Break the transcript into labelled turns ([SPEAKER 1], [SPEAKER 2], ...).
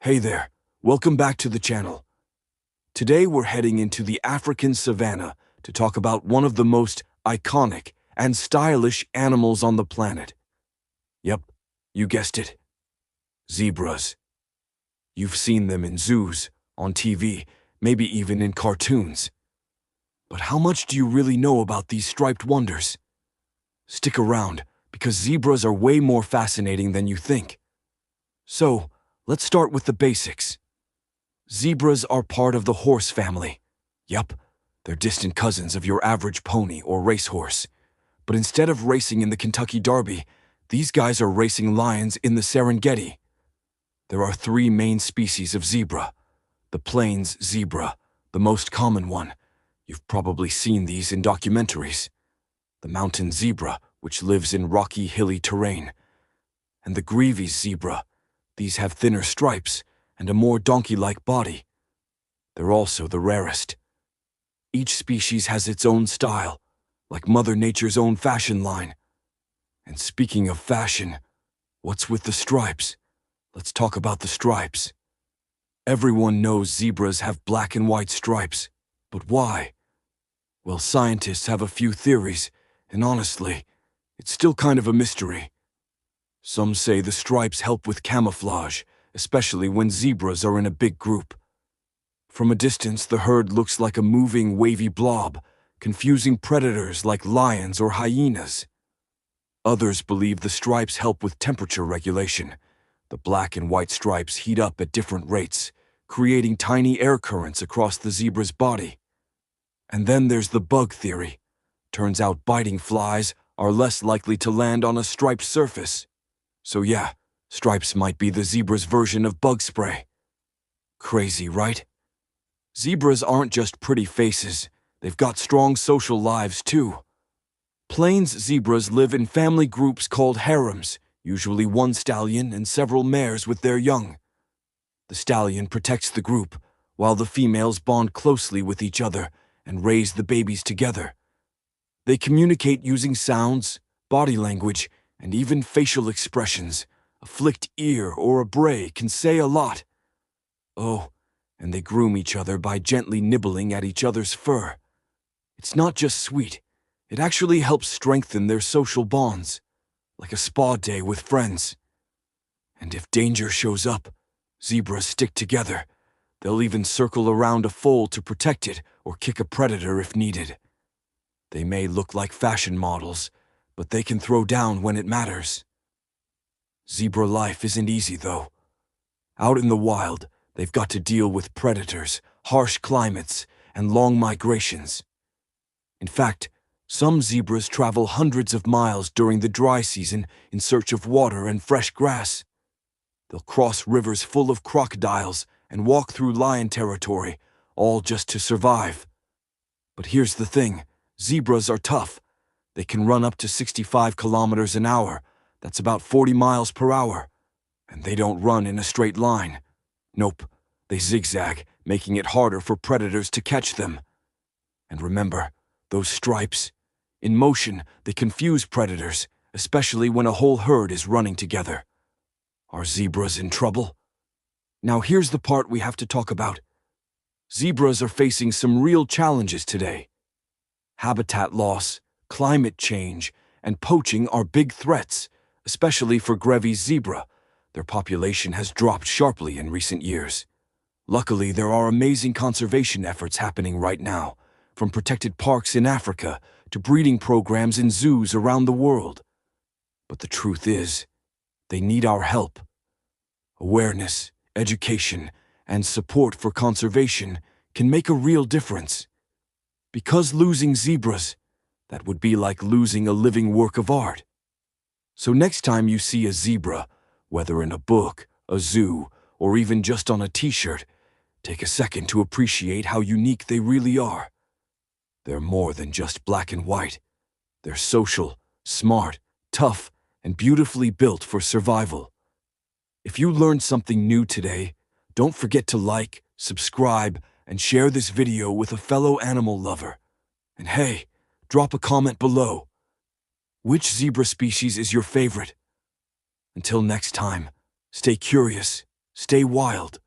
[SPEAKER 1] Hey there, welcome back to the channel. Today we're heading into the African savanna to talk about one of the most iconic and stylish animals on the planet. Yep, you guessed it. Zebras. You've seen them in zoos, on TV, maybe even in cartoons. But how much do you really know about these striped wonders? Stick around, because zebras are way more fascinating than you think. So, let's start with the basics. Zebras are part of the horse family. Yup, they're distant cousins of your average pony or racehorse. But instead of racing in the Kentucky Derby, these guys are racing lions in the Serengeti. There are three main species of zebra. The plains zebra, the most common one. You've probably seen these in documentaries. The mountain zebra, which lives in rocky, hilly terrain. And the grevy's zebra. These have thinner stripes and a more donkey-like body. They're also the rarest. Each species has its own style, like Mother Nature's own fashion line. And speaking of fashion, what's with the stripes? Let's talk about the stripes. Everyone knows zebras have black and white stripes, but why? Well, scientists have a few theories, and honestly, it's still kind of a mystery. Some say the stripes help with camouflage, especially when zebras are in a big group. From a distance, the herd looks like a moving, wavy blob, confusing predators like lions or hyenas. Others believe the stripes help with temperature regulation. The black and white stripes heat up at different rates, creating tiny air currents across the zebra's body. And then there's the bug theory. Turns out biting flies are less likely to land on a striped surface. So yeah, stripes might be the zebra's version of bug spray. Crazy, right? Zebras aren't just pretty faces, they've got strong social lives too. Plains zebras live in family groups called harems, usually one stallion and several mares with their young. The stallion protects the group, while the females bond closely with each other and raise the babies together. They communicate using sounds, body language, and even facial expressions. A flicked ear or a bray can say a lot. Oh, and they groom each other by gently nibbling at each other's fur. It's not just sweet, it actually helps strengthen their social bonds, like a spa day with friends. And if danger shows up, zebras stick together. They'll even circle around a foal to protect it or kick a predator if needed. They may look like fashion models, but they can throw down when it matters. Zebra life isn't easy, though. Out in the wild, they've got to deal with predators, harsh climates, and long migrations. In fact, some zebras travel hundreds of miles during the dry season in search of water and fresh grass. They'll cross rivers full of crocodiles and walk through lion territory, all just to survive. But here's the thing, zebras are tough. They can run up to 65 kilometers an hour. That's about 40 miles per hour. And they don't run in a straight line. Nope, they zigzag, making it harder for predators to catch them. And remember, those stripes? In motion, they confuse predators, especially when a whole herd is running together. Are zebras in trouble? Now here's the part we have to talk about. Zebras are facing some real challenges today. Habitat loss, climate change, and poaching are big threats, especially for Grevy's zebra. Their population has dropped sharply in recent years. Luckily, there are amazing conservation efforts happening right now, from protected parks in Africa to breeding programs in zoos around the world. But the truth is, they need our help. Awareness, education, and support for conservation can make a real difference. Because losing zebras, that would be like losing a living work of art. So next time you see a zebra, whether in a book, a zoo, or even just on a t-shirt, take a second to appreciate how unique they really are. They're more than just black and white. They're social, smart, tough, and beautifully built for survival. If you learned something new today, don't forget to like, subscribe, and share this video with a fellow animal lover. And hey, drop a comment below. Which zebra species is your favorite? Until next time, stay curious, Stay wild.